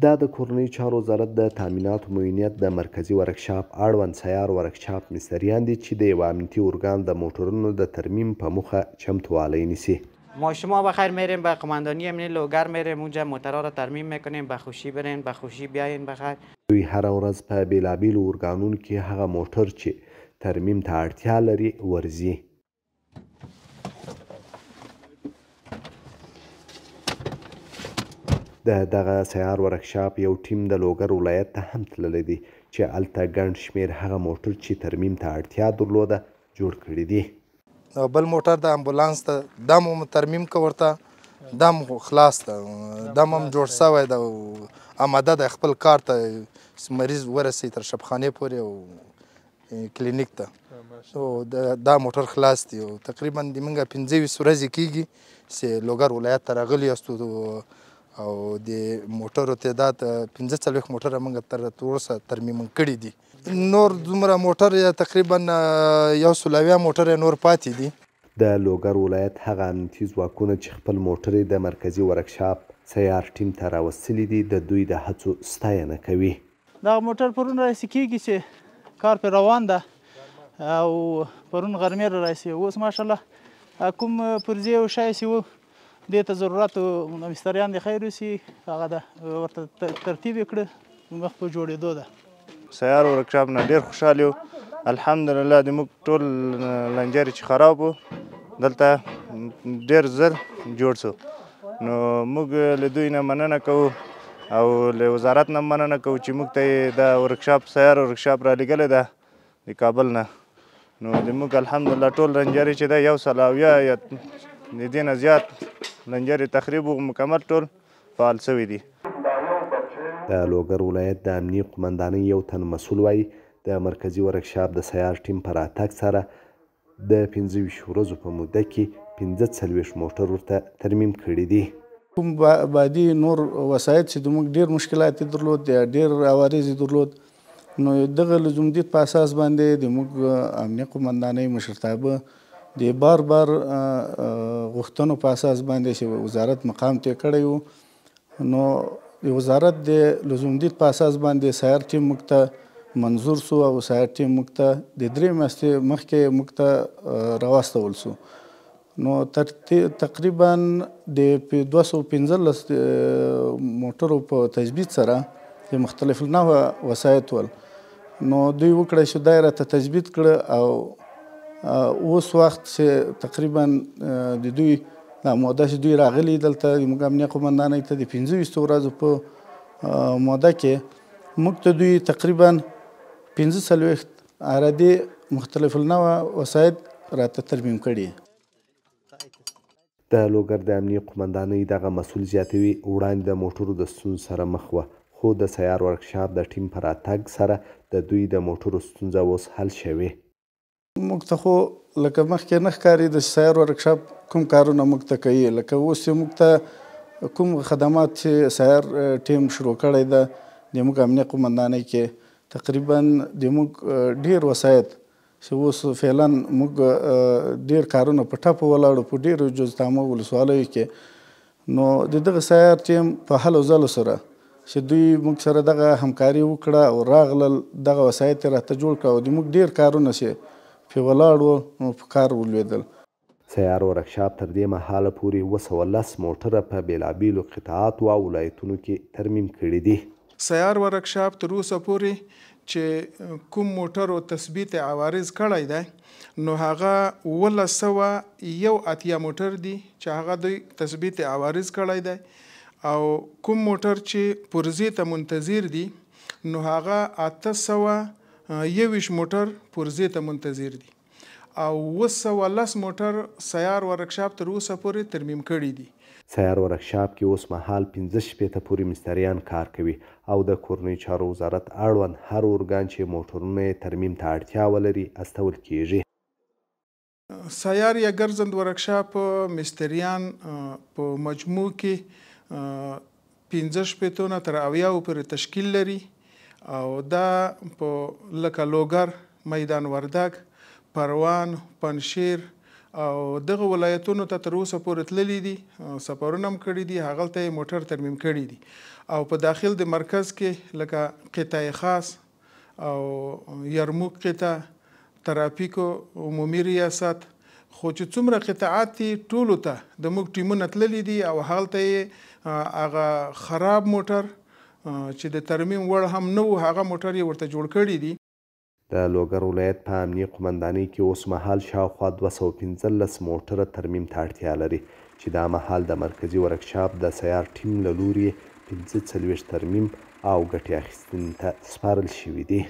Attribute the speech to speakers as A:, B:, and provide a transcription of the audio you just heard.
A: دا د کورنۍ چارو وزارت د تامیناتو معاونیت د مرکزي ورکشاپ اړوند سیار ورکشاپ مستریان دي چې د یو امنیتي ارګان د موټرونو د ترمیم په موخه چمتووالی نیسي.
B: ما شما بخیر میریم به قماندانی امنی لوگر میریم، اونجا موترها را ترمیم میکنیم، به خوشی برین به خوشی بیاین بخیر.
A: دوی هره ورځ په بیلابیلو ارګانونو کې هغه موټر چې ترمیم ته اړتیا لري ورځي. دغه سیار ورکشاپ یو ټیم د لوګر ولایت ته هم تللی دی چې هلته ګڼ شمېر هغه موټر چې ترمیم ته اړتیا درلوده جوړ کړي دي.
C: بل موټر د امبولانس ته دا مو ترمیم که ورته دا مو خلاص ده، دا هم جوړ شوی ده، آماده ده خپل کار ته مریض ورسوي تر شبخانې پورې او کلینیک ته. دا موټر خلاص دی او تقریبا د موږ 25 ورځې کېږي چې لوګر ولایت ته راغلي یاستو او د موټرو تعداد 45 موټره موږ تر اوسه ترمیم کړي دي. نور دومره موټر تقریبا 120 موټر نور پاتې دي.
A: د لوګر ولایت هغه امنیتي ځواکونه چې خپل موټر د مرکزي ورکشاپ سیار ټیم ته راوستلي دي د دوی د هڅو ستاینه کوي.
D: دغه موټر پرون راسي کېږي چې کار پرې روان ده او پرون غرمې را راسي. اوس ماشاءالله کوم پرزې او شی چې و دې ته ضرورت مستریان د خیر وسي هغه ده ورته ترتیب یې کړه مخ په جوړېدو ده.
E: سیار ورکشاپ نه ډېر خوشحال یو. الحمدلله د موږ ټول لنجرې چې خراب و دلته ډېر زر جوړ شو. نو موږ له دوی نه مننه کوو او له وزارت نه مننه کوو چې موږ ته د ورکشاپ سیار ورکشاپ رالیږلی ده د کابل نه. نو د موږ الحمدلله ټول لنجرې چې ده 100 یا د دې نه زیات لنجرې تخریب مکمل ټول فعال شوي دي.
A: د لوګر ولایت د امنیي قمندانۍ یو تن مسؤل وایي د مرکزي ورکشاپ د سیار ټیم په راتګ سره د 25 ورځو په موده کې 45 موټر ورته ترمیم کړي دي.
F: کوم بعدي نور وسایط چې موږ ډېر مشکلات درلود، ډېر عوارض درلود، نو دغه لزومدید په اساس باندې د موږ امنیه قمندانۍ مشرتابه د بار غوښتنو په اساس باندې چې وزارت مقام ته کړی و، نو د وزارت د لزومدید په اساس باندې سیار ټیم موږ ته منظور سو او سیار ټیم موږ ته د 3 میاشتې مخکې موږ ته راواستول سو. نو تقریبا د 215 موټرو په تثبیت سره د مختلف نوع وسایط ول، نو دوی وکړی چې دا یې راته تثبیت کړه او اوس وخت چې تقریبا د دوی دا موده چې دوی راغلي دلته موږ امنیه قمندانۍ ته د 25 ورځو په موده کې موږ ته دوی تقریبا 45 عرادي مختلف النوع وسایط راته ترمیم کړي.
A: د لوګر د امنیه قمندانۍ دغه مسؤل زیاتوي وړاندې د موټرو د ستونزو سره مخ وه، خو د سیار ورکشاپ د ټیم په راتګ سره د دوی د موټرو ستونزه اوس حل شوې.
F: موږ ته خو لکه مخکې نه ښکاري د سیار ورکشاپ کوم کارونه موږ ته کوي، لکه اوس چې موږ ته کوم خدمات چې سیار ټیم شروع کړی ده د موږ امنیه قمندانۍ کې تقریبا د موږ ډېر وسایط چې اوس فعلا موږ ډېر کارونه په ټپه ولاړو په ډېرو جزتامه ولسوالیو کې، نو د دغه سیار ټیم په هلو ځلو سره چې دوی موږ سره دغه همکاري وکړه او راغلل دغه وسایط یې راته جوړ کړه او د موږ ډېر کارونه چې پې ولاړ وو نو په کار ولوېدل.
A: سیار ورکشاپ تر دې مهاله پورې 210 موټره په بېلابېلو قطعاتو او ولایتونو کې ترمیم کړي دي.
G: سیار ورکشاپ تر اوسه پورې چې کوم موټرو تثبیت عوارض کړی دی نو هغه 1981 موټر دي چې هغه دوی تثبیت عوارض کړی دی، او کوم موټر چې پرزې ته منتظر دي نو هغه 821 موټر پرزې ته منتظر دي او 210 موټر سیار ورکشاپ تر اوسه پورې ترمیم کړي دي.
A: سیار ورکشاپ کې اوس مهال 15 شپېته پورې مستریان کار کوي او د کورنۍ چارو وزارت اړوند هر ارګان چې موټرونه یې ترمیم ته اړتیا ولري استول کیږي.
G: سیار یا ګرځند ورکشاپ مستریان په مجموع کې 15 شپېتو نه تر 80 پورې تشکیل لري او دا په لکه لوګر، میدان وردګ، پروان، پنشیر او دغه ولایتونو ته تر اوسه پورې تللي دي، سفرونه هم کړي دي، هغلته یې موټر ترمیم کړي دي. او په داخل د مرکز کې لکه قطعه خاص او یرموک قطعه، ترافیکو عمومي ریاست، خو چې څومره قطعات دي ټولو ته د موږ ټیمونه تللي دي او هلته یې هغه خراب موټر چې د ترمیم وړ هم نه و هغه موټر یې ورته جوړ کړي دي.
A: د لوګر ولایت په امنیه قومندانۍ کې اوس مهال شاوخوا 215 موټره ترمیم ته اړتیا لري چې دا مهال د مرکزي ورکشاپ د سیار ټیم له لوري 45 ترمیم او ګټې اخیستنې ته سپارل شوي دي.